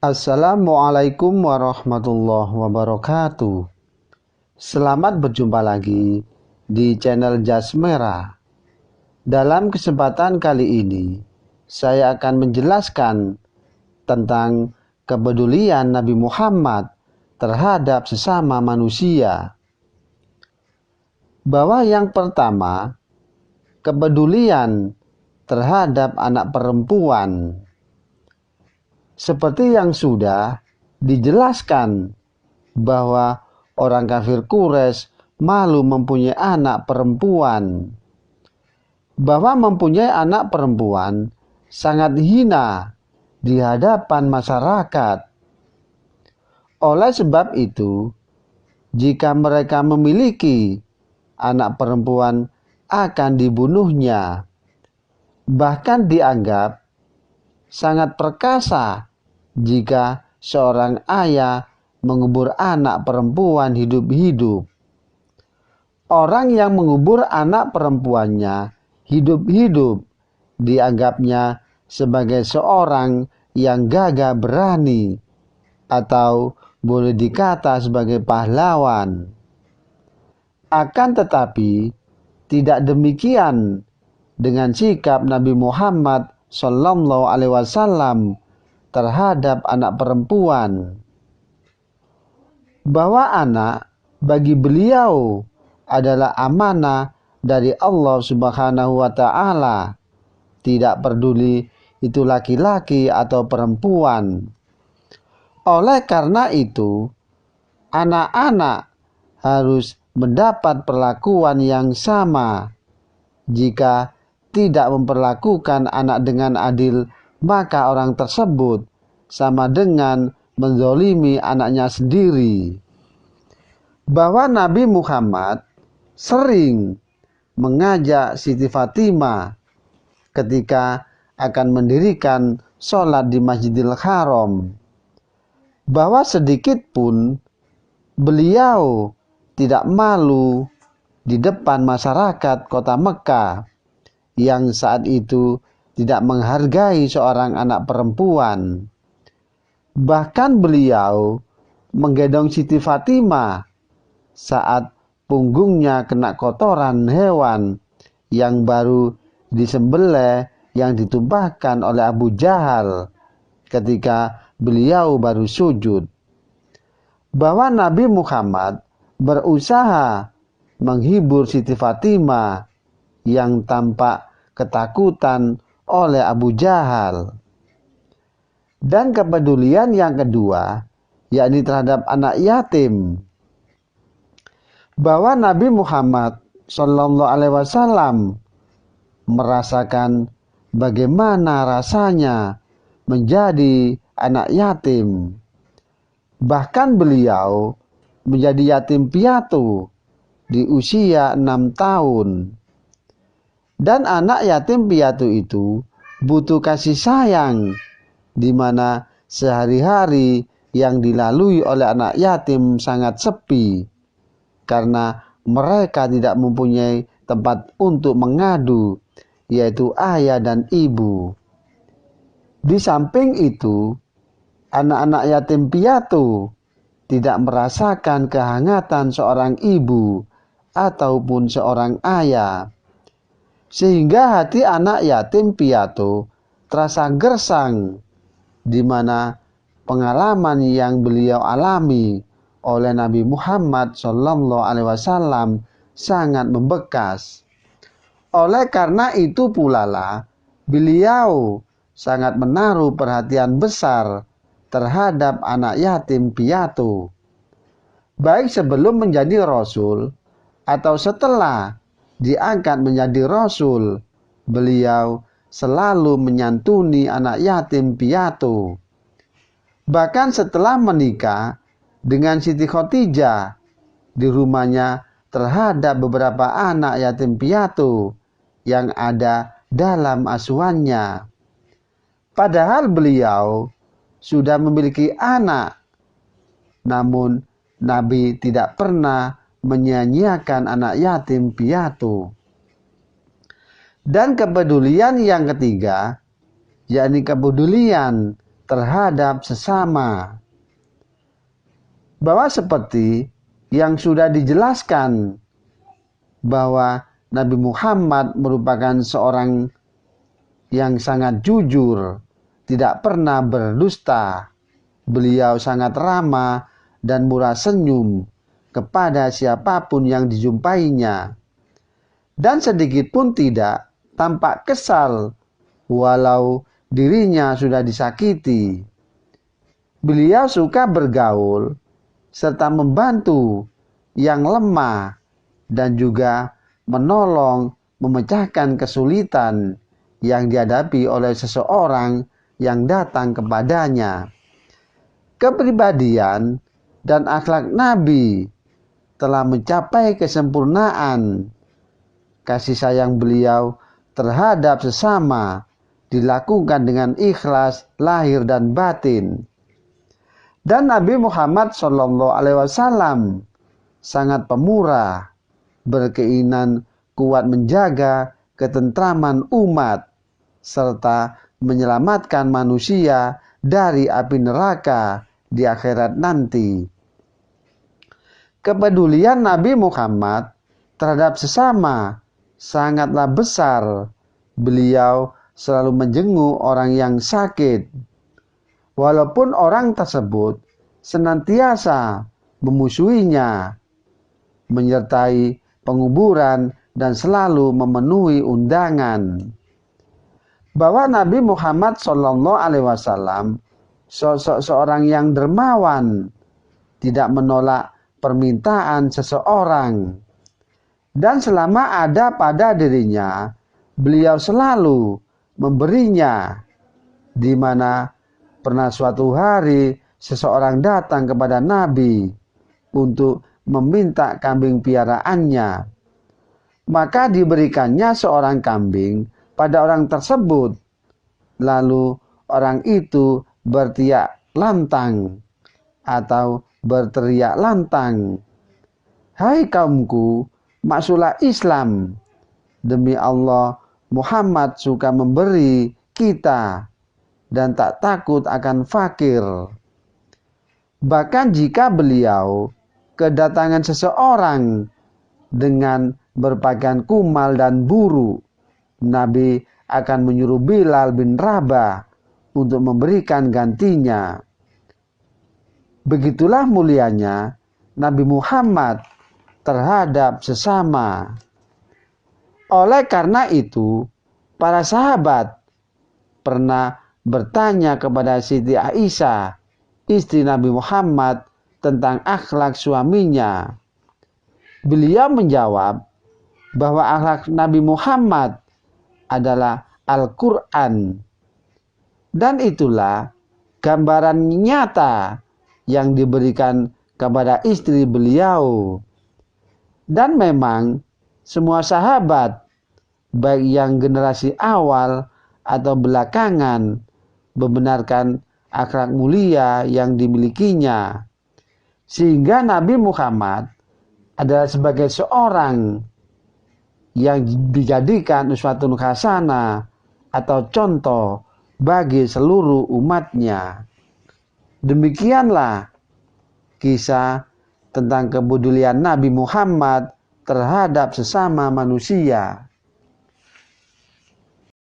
Assalamualaikum warahmatullahi wabarakatuh. Selamat berjumpa lagi di channel Jas Merah. Dalam kesempatan kali ini, saya akan menjelaskan tentang kepedulian Nabi Muhammad terhadap sesama manusia. Bahwa yang pertama, kepedulian terhadap anak perempuan. Seperti yang sudah dijelaskan bahwa orang kafir Quraisy malu mempunyai anak perempuan. Bahwa mempunyai anak perempuan sangat hina di hadapan masyarakat. Oleh sebab itu, jika mereka memiliki anak perempuan akan dibunuhnya. Bahkan dianggap sangat perkasa jika seorang ayah mengubur anak perempuan hidup-hidup. Orang yang mengubur anak perempuannya hidup-hidup dianggapnya sebagai seorang yang gagah berani atau boleh dikata sebagai pahlawan. Akan tetapi tidak demikian dengan sikap Nabi Muhammad Sallallahu Alaihi Wasallam terhadap anak perempuan. Bahwa anak bagi beliau adalah amanah dari Allah Subhanahu wa Ta'ala, tidak peduli itu laki-laki atau perempuan. Oleh karena itu, anak-anak harus mendapat perlakuan yang sama. Jika tidak memperlakukan anak dengan adil, maka orang tersebut sama dengan menzolimi anaknya sendiri. Bahwa Nabi Muhammad sering mengajak Siti Fatimah ketika akan mendirikan sholat di Masjidil Haram, bahwa sedikit pun beliau tidak malu di depan masyarakat kota Mekah yang saat itu tidak menghargai seorang anak perempuan. Bahkan beliau menggendong Siti Fatimah saat punggungnya kena kotoran hewan yang baru disembelih yang ditumpahkan oleh Abu Jahal ketika beliau baru sujud. Bahwa Nabi Muhammad berusaha menghibur Siti Fatimah yang tampak ketakutan oleh Abu Jahal. Dan kepedulian yang kedua, yakni terhadap anak yatim. Bahwa Nabi Muhammad Sallallahu Alaihi Wasallam merasakan bagaimana rasanya menjadi anak yatim. Bahkan beliau menjadi yatim piatu di usia 6 tahun. Dan anak yatim piatu itu butuh kasih sayang, di mana sehari-hari yang dilalui oleh anak yatim sangat sepi, karena mereka tidak mempunyai tempat untuk mengadu, yaitu ayah dan ibu. Di samping itu, anak-anak yatim piatu tidak merasakan kehangatan seorang ibu ataupun seorang ayah, sehingga hati anak yatim piatu terasa gersang, di mana pengalaman yang beliau alami oleh Nabi Muhammad Sallallahu Alaihi Wasallam sangat membekas. Oleh karena itu pula lah beliau sangat menaruh perhatian besar terhadap anak yatim piatu, baik sebelum menjadi rasul atau setelah diangkat menjadi rasul. Beliau selalu menyantuni anak yatim piatu. Bahkan setelah menikah dengan Siti Khadijah di rumahnya terhadap beberapa anak yatim piatu yang ada dalam asuhannya. Padahal beliau sudah memiliki anak, namun Nabi tidak pernah menyanyiakan anak yatim piatu. Dan kepedulian yang ketiga, yakni kepedulian terhadap sesama. Bahwa seperti yang sudah dijelaskan bahwa Nabi Muhammad merupakan seorang yang sangat jujur, tidak pernah berdusta. Beliau sangat ramah dan murah senyum kepada siapapun yang dijumpainya. Dan sedikit pun tidak tampak kesal walau dirinya sudah disakiti. Beliau suka bergaul serta membantu yang lemah dan juga menolong memecahkan kesulitan yang dihadapi oleh seseorang yang datang kepadanya. Kepribadian dan akhlak Nabi telah mencapai kesempurnaan. Kasih sayang beliau terhadap sesama dilakukan dengan ikhlas lahir dan batin. Dan Nabi Muhammad SAW sangat pemurah, berkeinginan kuat menjaga ketentraman umat, serta menyelamatkan manusia dari api neraka di akhirat nanti. Kepedulian Nabi Muhammad terhadap sesama sangatlah besar. Beliau selalu menjenguk orang yang sakit, walaupun orang tersebut senantiasa memusuhinya, menyertai penguburan dan selalu memenuhi undangan. Bahwa Nabi Muhammad SAW sosok seorang yang dermawan, tidak menolak permintaan seseorang, dan selama ada pada dirinya, beliau selalu memberinya. Di mana pernah suatu hari seseorang datang kepada Nabi untuk meminta kambing piaraannya, maka diberikannya seorang kambing pada orang tersebut. Lalu orang itu berteriak lantang atau berteriak lantang, "Hai kaumku, masuklah Islam. Demi Allah, Muhammad suka memberi kita dan tak takut akan fakir." Bahkan jika beliau kedatangan seseorang dengan berpakaian kumal dan buruk, Nabi akan menyuruh Bilal bin Rabah untuk memberikan gantinya. Begitulah mulianya Nabi Muhammad terhadap sesama. Oleh karena itu, para sahabat pernah bertanya kepada Siti Aisyah, istri Nabi Muhammad, tentang akhlak suaminya. Beliau menjawab bahwa akhlak Nabi Muhammad adalah Al-Quran. Dan itulah gambaran nyata yang diberikan kepada istri beliau. Dan memang semua sahabat, baik yang generasi awal atau belakangan, membenarkan akhlak mulia yang dimilikinya. Sehingga Nabi Muhammad adalah sebagai seorang yang dijadikan uswatun hasanah atau contoh bagi seluruh umatnya. Demikianlah kisah tentang kepedulian Nabi Muhammad terhadap sesama manusia.